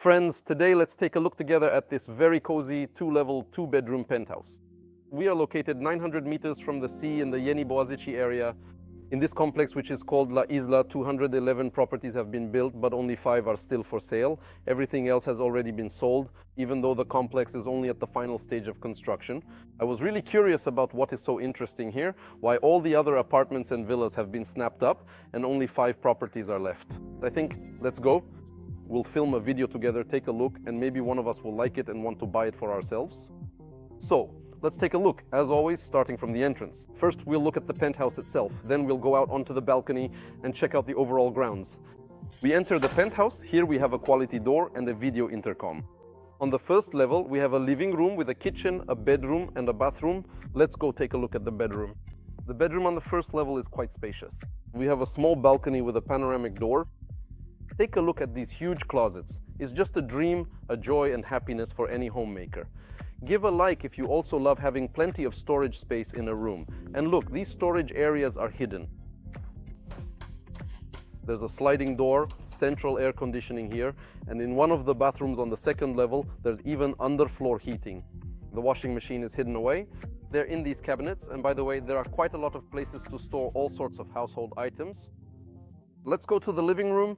Friends, today let's take a look together at this very cozy 2-level, 2-bedroom penthouse. We are located 900 meters from the sea in the Yeni Boğaziçi area. In this complex, which is called La Isla, 211 properties have been built, but only 5 are still for sale. Everything else has already been sold, even though the complex is only at the final stage of construction. I was really curious about what is so interesting here, why all the other apartments and villas have been snapped up and only 5 properties are left. I think, let's go. We'll film a video together, take a look, and maybe one of us will like it and want to buy it for ourselves. So, let's take a look, as always, starting from the entrance. First, we'll look at the penthouse itself. Then we'll go out onto the balcony and check out the overall grounds. We enter the penthouse. Here we have a quality door and a video intercom. On the first level, we have a living room with a kitchen, a bedroom, and a bathroom. Let's go take a look at the bedroom. The bedroom on the first level is quite spacious. We have a small balcony with a panoramic door. Take a look at these huge closets. It's just a dream, a joy, and happiness for any homemaker. Give a like if you also love having plenty of storage space in a room. And look, these storage areas are hidden. There's a sliding door, central air conditioning here, and in one of the bathrooms on the second level, there's even underfloor heating. The washing machine is hidden away. They're in these cabinets, and by the way, there are quite a lot of places to store all sorts of household items. Let's go to the living room.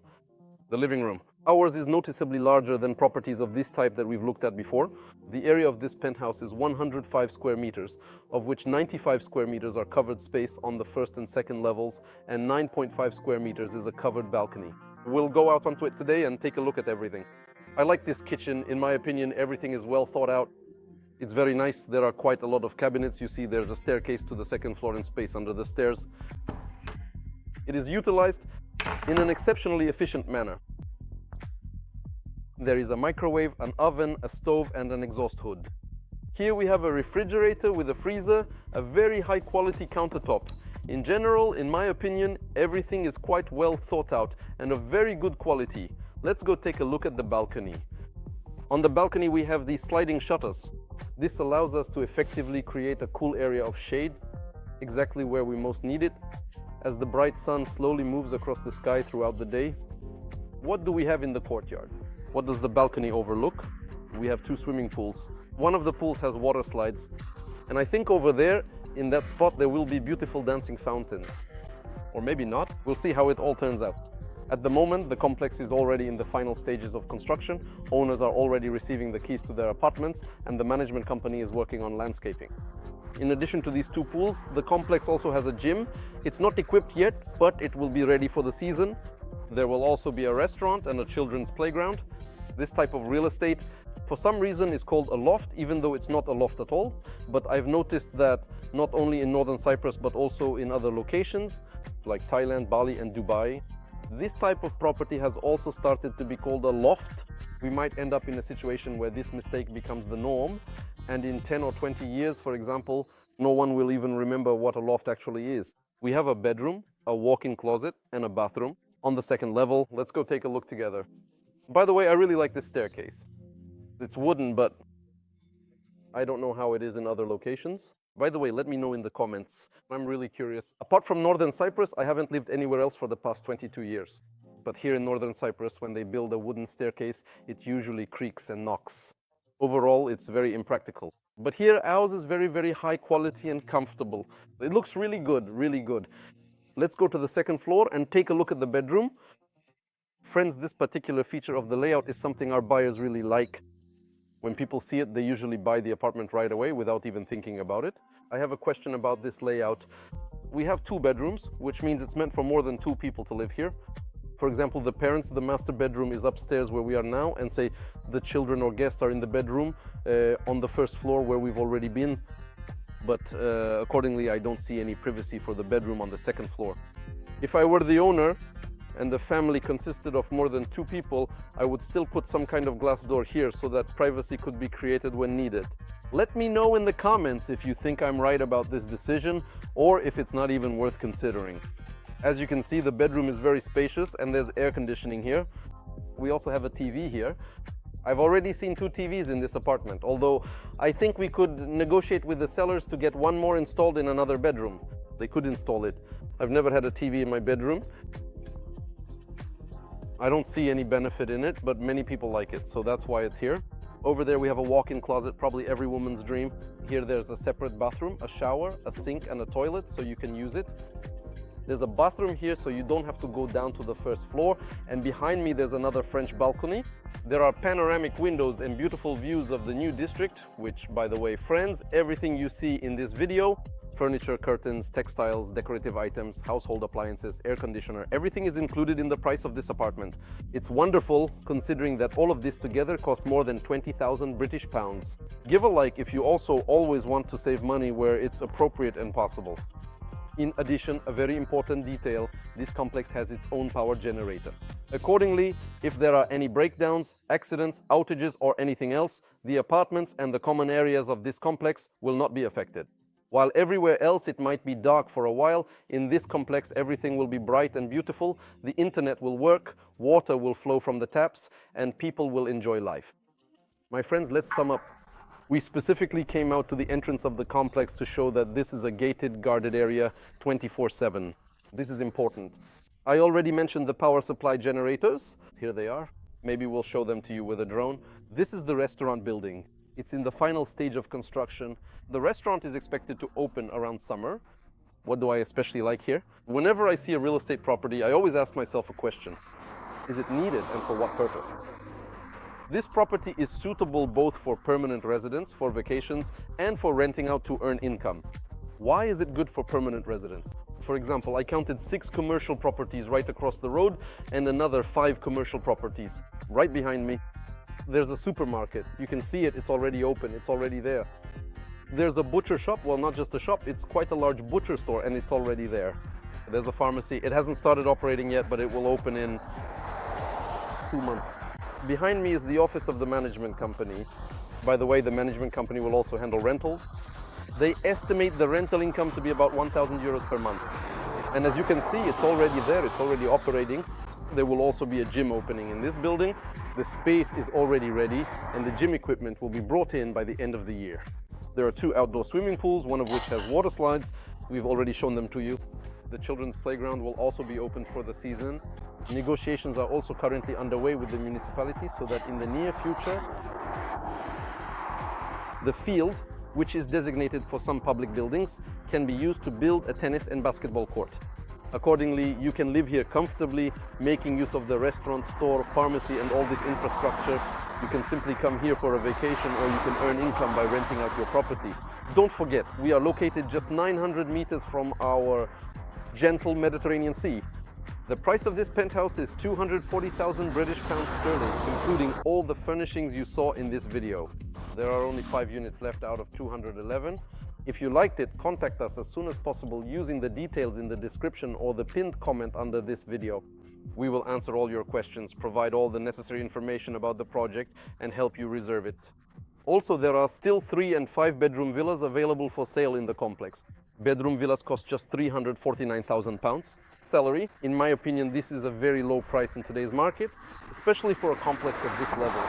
The living room. Ours is noticeably larger than properties of this type that we've looked at before. The area of this penthouse is 105 square meters, of which 95 square meters are covered space on the first and second levels, and 9.5 square meters is a covered balcony. We'll go out onto it today and take a look at everything. I like this kitchen. In my opinion, everything is well thought out. It's very nice. There are quite a lot of cabinets. You see there's a staircase to the second floor and space under the stairs. It is utilized in an exceptionally efficient manner. There is a microwave, an oven, a stove, and an exhaust hood. Here we have a refrigerator with a freezer, a very high quality countertop. In general, in my opinion, everything is quite well thought out and of very good quality. Let's go take a look at the balcony. On the balcony we have these sliding shutters. This allows us to effectively create a cool area of shade, exactly where we most need it, as the bright sun slowly moves across the sky throughout the day. What do we have in the courtyard? What does the balcony overlook? We have 2 swimming pools. One of the pools has water slides, and I think over there, in that spot, there will be beautiful dancing fountains. Or maybe not. We'll see how it all turns out. At the moment, the complex is already in the final stages of construction. Owners are already receiving the keys to their apartments, and the management company is working on landscaping. In addition to these 2 pools, the complex also has a gym. It's not equipped yet, but it will be ready for the season. There will also be a restaurant and a children's playground. This type of real estate, for some reason, is called a loft, even though it's not a loft at all. But I've noticed that not only in northern Cyprus, but also in other locations, like Thailand, Bali, and Dubai, this type of property has also started to be called a loft. We might end up in a situation where this mistake becomes the norm, and in 10 or 20 years, for example, no one will even remember what a loft actually is. We have a bedroom, a walk-in closet, and a bathroom. On the second level, let's go take a look together. By the way, I really like this staircase. It's wooden, but I don't know how it is in other locations. By the way, let me know in the comments. I'm really curious. Apart from northern Cyprus, I haven't lived anywhere else for the past 22 years. But here in northern Cyprus, when they build a wooden staircase, it usually creaks and knocks. Overall, it's very impractical. But here, ours is very, very high quality and comfortable. It looks really good, really good. Let's go to the second floor and take a look at the bedroom. Friends, this particular feature of the layout is something our buyers really like. When people see it, they usually buy the apartment right away without even thinking about it. I have a question about this layout. We have 2 bedrooms, which means it's meant for more than 2 people to live here. For example, the parents, the master bedroom is upstairs where we are now, and say the children or guests are in the bedroom on the first floor where we've already been. But accordingly, I don't see any privacy for the bedroom on the second floor. If I were the owner and the family consisted of more than 2 people, I would still put some kind of glass door here so that privacy could be created when needed. Let me know in the comments if you think I'm right about this decision or if it's not even worth considering. As you can see, the bedroom is very spacious and there's air conditioning here. We also have a TV here. I've already seen 2 TVs in this apartment, although I think we could negotiate with the sellers to get 1 more installed in another bedroom. They could install it. I've never had a TV in my bedroom. I don't see any benefit in it, but many people like it, so that's why it's here. Over there we have a walk-in closet, probably every woman's dream. Here there's a separate bathroom, a shower, a sink and a toilet, so you can use it. There's a bathroom here, so you don't have to go down to the first floor. And behind me there's another French balcony. There are panoramic windows and beautiful views of the new district, which, by the way, friends, everything you see in this video, furniture, curtains, textiles, decorative items, household appliances, air conditioner, everything is included in the price of this apartment. It's wonderful considering that all of this together costs more than 20,000 British pounds. Give a like if you also always want to save money where it's appropriate and possible. In addition, a very important detail, this complex has its own power generator. Accordingly, if there are any breakdowns, accidents, outages or anything else, the apartments and the common areas of this complex will not be affected. While everywhere else it might be dark for a while, in this complex everything will be bright and beautiful, the internet will work, water will flow from the taps, and people will enjoy life. My friends, let's sum up. We specifically came out to the entrance of the complex to show that this is a gated, guarded area 24/7. This is important. I already mentioned the power supply generators. Here they are. Maybe we'll show them to you with a drone. This is the restaurant building. It's in the final stage of construction. The restaurant is expected to open around summer. What do I especially like here? Whenever I see a real estate property, I always ask myself a question. Is it needed and for what purpose? This property is suitable both for permanent residence, for vacations, and for renting out to earn income. Why is it good for permanent residents? For example, I counted 6 commercial properties right across the road and another 5 commercial properties right behind me. There's a supermarket. You can see it, it's already open, it's already there. There's a butcher shop, well, not just a shop, it's quite a large butcher store and it's already there. There's a pharmacy. It hasn't started operating yet, but it will open in 2 months. Behind me is the office of the management company. By the way, the management company will also handle rentals. They estimate the rental income to be about 1,000 euros per month. And as you can see, it's already there, it's already operating. There will also be a gym opening in this building. The space is already ready and the gym equipment will be brought in by the end of the year. There are 2 outdoor swimming pools, one of which has water slides. We've already shown them to you. The children's playground will also be opened for the season. Negotiations are also currently underway with the municipality so that in the near future, the field, which is designated for some public buildings, can be used to build a tennis and basketball court. Accordingly, you can live here comfortably, making use of the restaurant, store, pharmacy and all this infrastructure. You can simply come here for a vacation or you can earn income by renting out your property. Don't forget, we are located just 900 meters from our gentle Mediterranean Sea. The price of this penthouse is 240,000 British pounds sterling, including all the furnishings you saw in this video. There are only 5 units left out of 211. If you liked it, contact us as soon as possible using the details in the description or the pinned comment under this video. We will answer all your questions, provide all the necessary information about the project and help you reserve it. Also, there are still 3 and 5 bedroom villas available for sale in the complex. Bedroom villas cost just £349,000. Salary, in my opinion, this is a very low price in today's market, especially for a complex of this level.